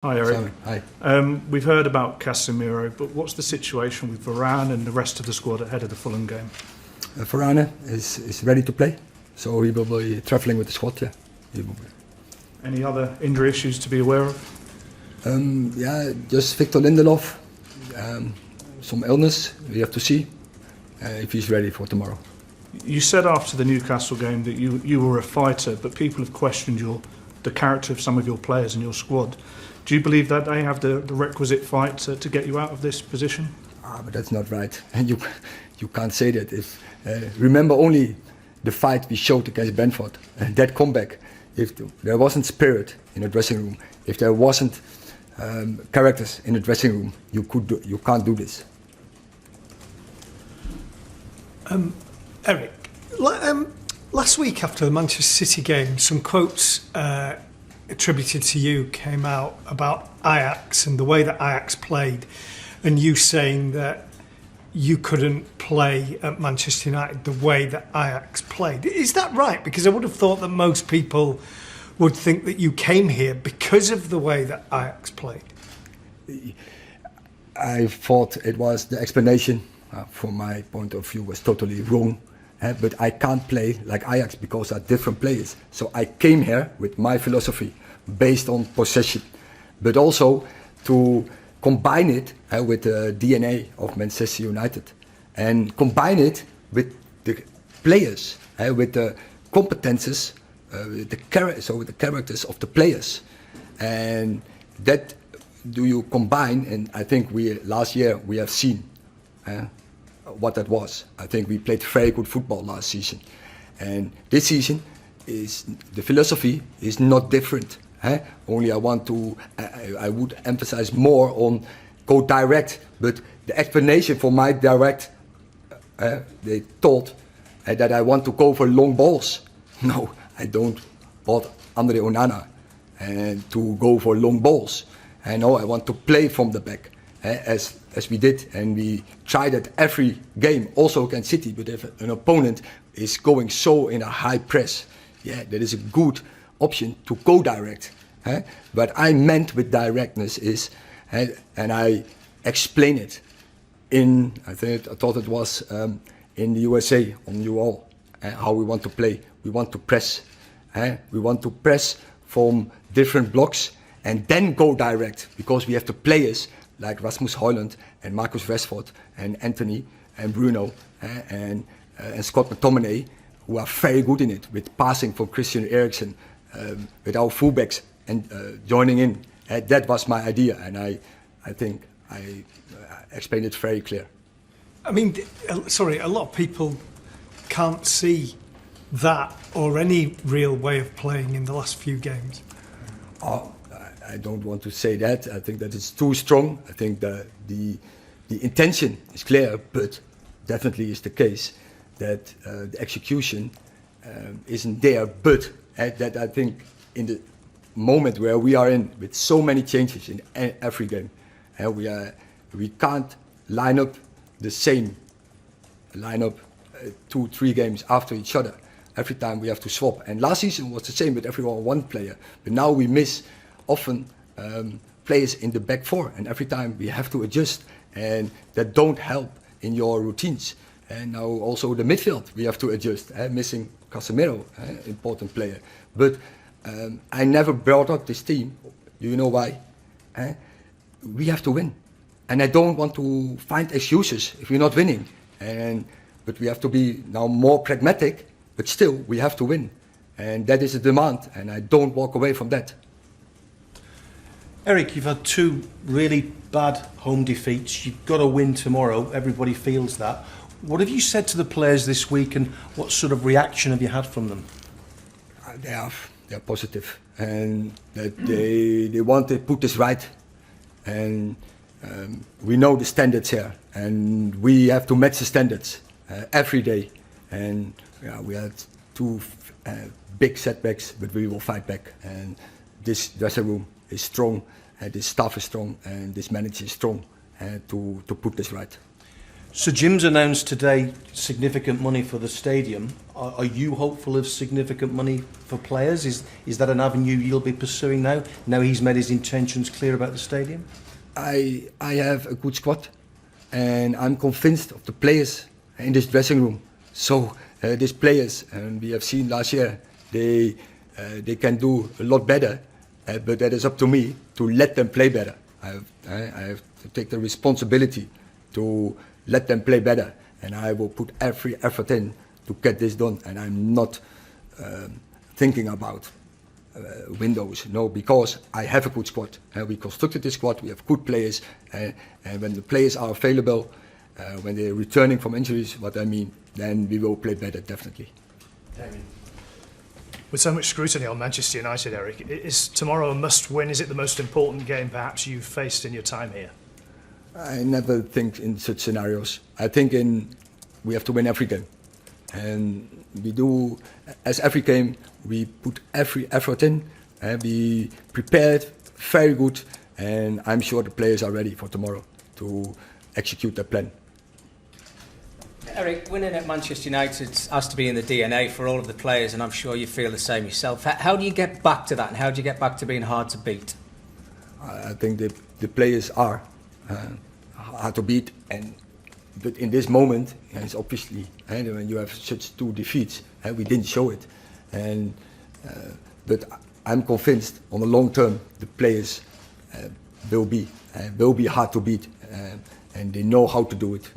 Hi, Erik. Simon, hi. We've heard about Casemiro, but what's the situation with Varane and the rest of the squad ahead of the Fulham game? Varane is ready to play, so he will be travelling with the squad. Yeah, he will be. Any other injury issues to be aware of? Yeah, just Victor Lindelof. Some illness. We have to see if he's ready for tomorrow. You said after the Newcastle game that you were a fighter, but people have questioned the character of some of your players in your squad. Do you believe that they have the requisite fight to get you out of this position? But that's not right. You can't say that. Remember only the fight we showed against Brentford, that comeback. If there wasn't spirit in the dressing room, if there wasn't characters in the dressing room, you can't do this. Erik, last week after the Manchester City game, some quotes attributed to you came out about Ajax and the way that Ajax played, and you saying that you couldn't play at Manchester United the way that Ajax played. Is that right? Because I would have thought that most people would think that you came here because of the way that Ajax played. I thought it was the explanation, from my point of view, was totally wrong. But I can't play like Ajax because they're different players. So I came here with my philosophy based on possession, but also to combine it with the DNA of Manchester United and combine it with the players, with the competences, with the characters of the players. And that do you combine, and I think last year we have seen what that was. I think we played very good football last season, and this season the philosophy is not different. Only I would emphasize more on go direct, but the explanation for my direct, they thought that I want to go for long balls. No, I don't bought Andre Onana and to go for long balls. No, I want to play from the back. As we did, and we tried it every game, also against City. But if an opponent is going so in a high press, yeah, that is a good option to go direct. What I meant with directness is, and I explain it I thought it was in the USA on you all, how we want to play. We want to press. We want to press from different blocks and then go direct, because we have the players like Rasmus Højlund and Marcus Rashford and Anthony and Bruno and Scott McTominay, who are very good in it, with passing from Christian Eriksen, with our fullbacks and joining in. That was my idea, and I think I explained it very clear. I mean, sorry, a lot of people can't see that or any real way of playing in the last few games. I don't want to say that. I think that it's too strong. I think the intention is clear, but definitely is the case that the execution isn't there. But that I think in the moment where we are in, with so many changes in every game, we can't line up the same lineup 2-3 games after each other. Every time we have to swap. And last season was the same with everyone one player. But now we miss often players in the back four, and every time we have to adjust, and that don't help in your routines. And now also the midfield we have to adjust, missing Casemiro, important player. But I never brought up this team. Do you know why? We have to win, and I don't want to find excuses if we're not winning. But we have to be now more pragmatic. But still, we have to win, and that is a demand, and I don't walk away from that. Erik, you've had 2 really bad home defeats. You've got to win tomorrow. Everybody feels that. What have you said to the players this week, and what sort of reaction have you had from them? They are positive, and that they want to put this right. And we know the standards here, and we have to match the standards every day. And we had 2 big setbacks, but we will fight back. And this dressing room is strong, this staff is strong, and this manager is strong to put this right. So Jim's announced today significant money for the stadium. Are you hopeful of significant money for players? Is that an avenue you'll be pursuing now? Now he's made his intentions clear about the stadium? I have a good squad, and I'm convinced of the players in this dressing room. So these players, and we have seen last year, they can do a lot better, but that is up to me to let them play better. I have to take the responsibility to let them play better, and I will put every effort in to get this done. And I'm not thinking about windows, no, because I have a good squad. We constructed this squad, we have good players, and when the players are available, when they're returning from injuries, then we will play better, definitely. With so much scrutiny on Manchester United, Erik, is tomorrow a must-win? Is it the most important game perhaps you've faced in your time here? I never think in such scenarios. I think we have to win every game. And we do, as every game, we put every effort in, and we prepared very good, and I'm sure the players are ready for tomorrow to execute their plan. Erik, winning at Manchester United has to be in the DNA for all of the players, and I'm sure you feel the same yourself. How do you get back to that, and how do you get back to being hard to beat? I think the players are hard to beat, but in this moment, it's obviously when you have such two defeats, we didn't show it, but I'm convinced on the long term the players will be hard to beat, and they know how to do it.